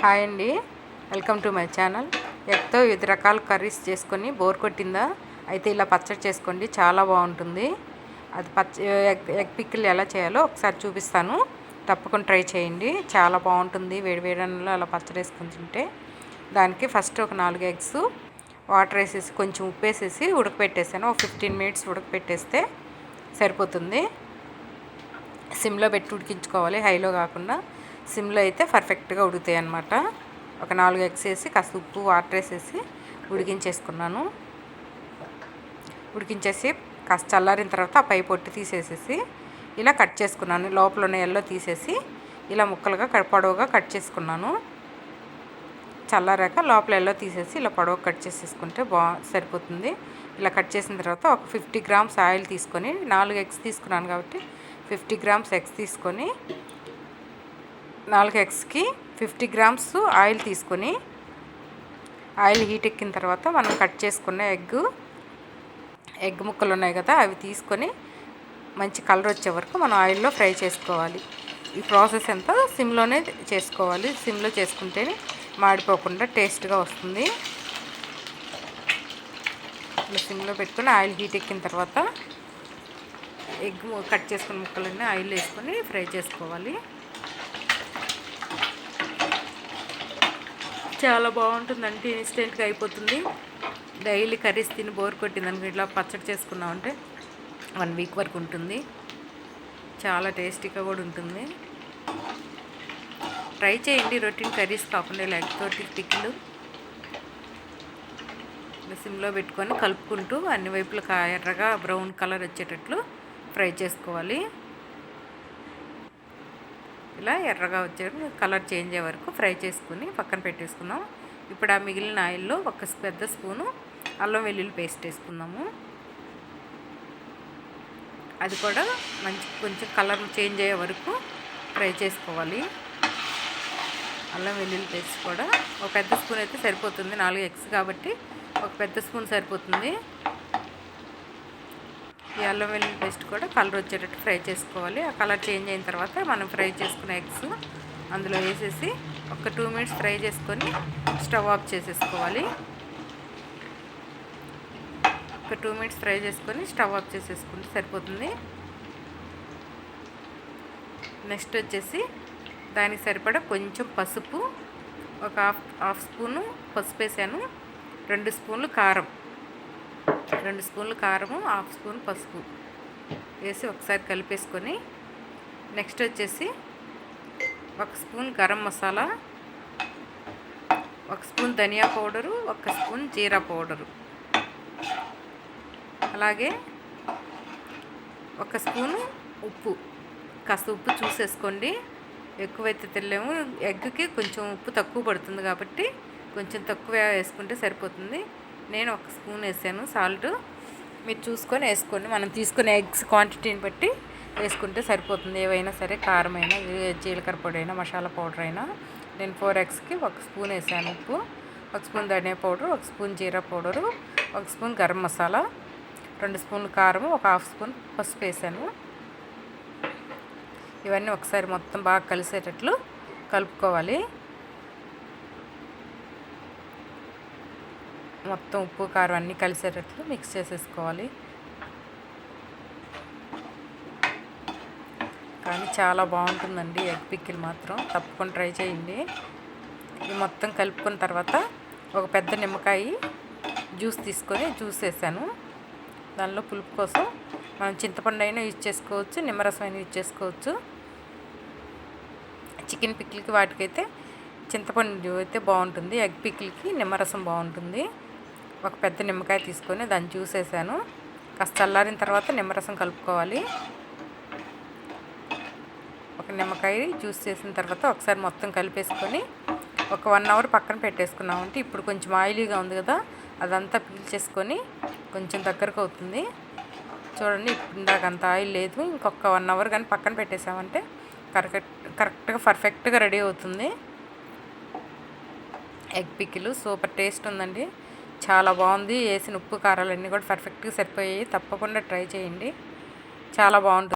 Hi అండి, welcome to my channel. ఎగ్తో వివిధ రకాల కర్రీస్ చేసుకొని బోర్ కొట్టిందా అయితే ఇలా పచ్చడి చేసుకోండి, చాలా బాగుంటుంది. అది ఎగ్ పికిల్ ఎలా చేయాలో ఒకసారి చూపిస్తాను, తప్పకుండా ట్రై చేయండి. చాలా బాగుంటుంది వేడివేడన్నంలో అలా పచ్చడి వేసుకొని తింటే. దానికి ఫస్ట్ ఒక 4 ఎగ్స్ వాటర్ వేసేసి కొంచెం ఉప్పు వేసేసి ఉడకపెట్టేసాను. ఒక 15 మినిట్స్ ఉడకపెట్టేస్తే సరిపోతుంది. సిమ్లో పెట్టి ఉడికించుకోవాలి, హైలో కాకుండా. సిమ్లో అయితే పర్ఫెక్ట్గా ఉడుకుతాయి అన్నమాట. ఒక 4 ఎగ్స్ వేసి కాస్త ఉప్పు వాటర్ వేసేసి ఉడికించేసుకున్నాను. ఉడికించేసి కాస్త చల్లారిన తర్వాత ఆ పై పొట్టు తీసేసేసి ఇలా కట్ చేసుకున్నాను. లోపల ఉన్న ఎల్లో తీసేసి ఇలా ముక్కలుగా పొడవుగా కట్ చేసుకున్నాను. చల్లారాక లోపల ఎల్లో తీసేసి ఇలా పొడవు కట్ చేసేసుకుంటే సరిపోతుంది. ఇలా కట్ చేసిన తర్వాత ఒక 50 గ్రామ్స్ ఆయిల్ తీసుకొని, 4 ఎగ్స్ తీసుకున్నాను కాబట్టి 50 గ్రామ్స్ ఎగ్స్ తీసుకొని, 4 ఎగ్స్కి 50 గ్రామ్స్ ఆయిల్ తీసుకొని, ఆయిల్ హీట్ ఎక్కిన తర్వాత మనం కట్ చేసుకున్న ఎగ్ ముక్కలు ఉన్నాయి కదా, అవి తీసుకొని మంచి కలర్ వచ్చే వరకు మనం ఆయిల్లో ఫ్రై చేసుకోవాలి. ఈ ప్రాసెస్ అంతా సిమ్లోనే చేసుకోవాలి. సిమ్లో చేసుకుంటేనే మాడిపోకుండా టేస్ట్గా వస్తుంది. ఇలా సిమ్లో పెట్టుకొని ఆయిల్ హీట్ ఎక్కిన తర్వాత ఎగ్ కట్ చేసుకున్న ముక్కలన్నీ ఆయిల్ వేసుకొని ఫ్రై చేసుకోవాలి. చాలా బాగుంటుందంటే ఇన్స్టెంట్గా అయిపోతుంది. డైలీ కర్రీస్ తిని బోర్ కొట్టిందనుకో ఇట్లా పచ్చడి చేసుకున్నామంటే 1 వీక్ వరకు ఉంటుంది. చాలా టేస్టీగా కూడా ఉంటుంది. ట్రై చేయండి, రొటీన్ కర్రీస్ కాకుండా ఇలా ఎగ్ తోటి పికిల్. సిమ్లో పెట్టుకొని కలుపుకుంటూ అన్ని వైపులు ఎర్రగా బ్రౌన్ కలర్ వచ్చేటట్లు ఫ్రై చేసుకోవాలి. ఇలా ఎర్రగా వచ్చే కలర్ చేంజ్ అయ్యే వరకు ఫ్రై చేసుకుని పక్కన పెట్టేసుకుందాం. ఇప్పుడు ఆ మిగిలిన ఆయిల్లో ఒక పెద్ద స్పూను అల్లం వెల్లుల్లి పేస్ట్ వేసుకుందాము. అది కూడా కొంచెం కలర్ చేంజ్ అయ్యే వరకు ఫ్రై చేసుకోవాలి. అల్లం వెల్లుల్లి పేస్ట్ కూడా ఒక పెద్ద స్పూన్ అయితే సరిపోతుంది. 4 ఎగ్స్ కాబట్టి ఒక పెద్ద స్పూన్ సరిపోతుంది. ఈ అల్లం వెల్లుల్లి పేస్ట్ కూడా కలర్ వచ్చేటట్టు ఫ్రై చేసుకోవాలి. ఆ కలర్ చేంజ్ అయిన తర్వాత మనం ఫ్రై చేసుకున్న ఎగ్స్ అందులో వేసేసి ఒక 2 మినిట్స్ ఫ్రై చేసుకొని స్టవ్ ఆఫ్ చేసేసుకోవాలి. ఒక 2 మినిట్స్ ఫ్రై చేసుకొని స్టవ్ ఆఫ్ చేసేసుకుంటే సరిపోతుంది. నెక్స్ట్ వచ్చేసి దానికి సరిపడా కొంచెం పసుపు, ఒక హాఫ్ స్పూను పసుపు వేసాను. 2 స్పూన్లు కారం, 2 స్పూన్లు కారము, హాఫ్ స్పూన్ పసుపు వేసి ఒకసారి కలిపేసుకొని, నెక్స్ట్ వచ్చేసి 1 స్పూన్ గరం మసాలా, 1 స్పూన్ ధనియా పౌడరు, 1 స్పూన్ జీరా పౌడరు, అలాగే 1 స్పూను ఉప్పు. కాస్త ఉప్పు చూసేసుకోండి, ఎక్కువైతే తినలేము. ఎగ్కి కొంచెం ఉప్పు తక్కువ పడుతుంది కాబట్టి కొంచెం తక్కువ వేసుకుంటే సరిపోతుంది. నేను 1 స్పూన్ వేసాను సాల్ట్. మీరు చూసుకొని వేసుకోండి, మనం తీసుకునే ఎగ్స్ క్వాంటిటీని బట్టి వేసుకుంటే సరిపోతుంది. ఏవైనా సరే, కారమైనా, జీలకర్ర పొడి అయినా, మసాలా పౌడర్ అయినా. నేను 4 ఎగ్స్కి 1 స్పూన్ వేసాను ఉప్పు, 1 స్పూన్ ధనియా పౌడరు, 1 స్పూన్ జీరా పౌడరు, 1 స్పూన్ గరం మసాలా, 2 స్పూన్లు కారము, ఒక హాఫ్ స్పూన్ పసుపు వేసాను. ఇవన్నీ ఒకసారి మొత్తం బాగా కలిసేటట్లు కలుపుకోవాలి. మొత్తం ఉప్పు కారం అన్నీ కలిసేటట్లు మిక్స్ చేసేసుకోవాలి. కానీ చాలా బాగుంటుందండి ఎగ్ పికిల్ మాత్రం, తప్పకుండా ట్రై చేయండి. ఇది మొత్తం కలుపుకున్న తర్వాత ఒక పెద్ద నిమ్మకాయ జ్యూస్ తీసుకొని జ్యూస్ వేసాను. దానిలో పులుపు కోసం మనం చింతపండు అయినా యూజ్ చేసుకోవచ్చు, నిమ్మరసం అయినా యూజ్ చేసుకోవచ్చు. చికెన్ పికిల్కి వాటికైతే చింతపండు అయితే బాగుంటుంది, ఎగ్ పికిల్కి నిమ్మరసం బాగుంటుంది. ఒక పెద్ద నిమ్మకాయ తీసుకొని దాన్ని జ్యూస్ వేసాను. కాస్త చల్లారిన తర్వాత నిమ్మరసం కలుపుకోవాలి. ఒక నిమ్మకాయ జ్యూస్ చేసిన తర్వాత ఒకసారి మొత్తం కలిపేసుకొని ఒక 1 అవర్ పక్కన పెట్టేసుకున్నామంటే ఇప్పుడు కొంచెం ఆయిలీగా ఉంది కదా, అదంతా పీల్చేసుకొని కొంచెం దగ్గరకు అవుతుంది. చూడండి, ఇప్పుడు ఇందాక అంత ఆయిల్ లేదు. ఇంకొక 1 అవర్ కానీ పక్కన పెట్టేసామంటే కరెక్ట్గా పర్ఫెక్ట్గా రెడీ అవుతుంది ఎగ్ పికిల్. సూపర్ టేస్ట్ ఉందండి, చాలా బాగుంది. వేసిన ఉప్పు కారాలన్నీ కూడా పర్ఫెక్ట్గా సరిపోయాయి. తప్పకుండా ట్రై చేయండి, చాలా బాగుంటుంది.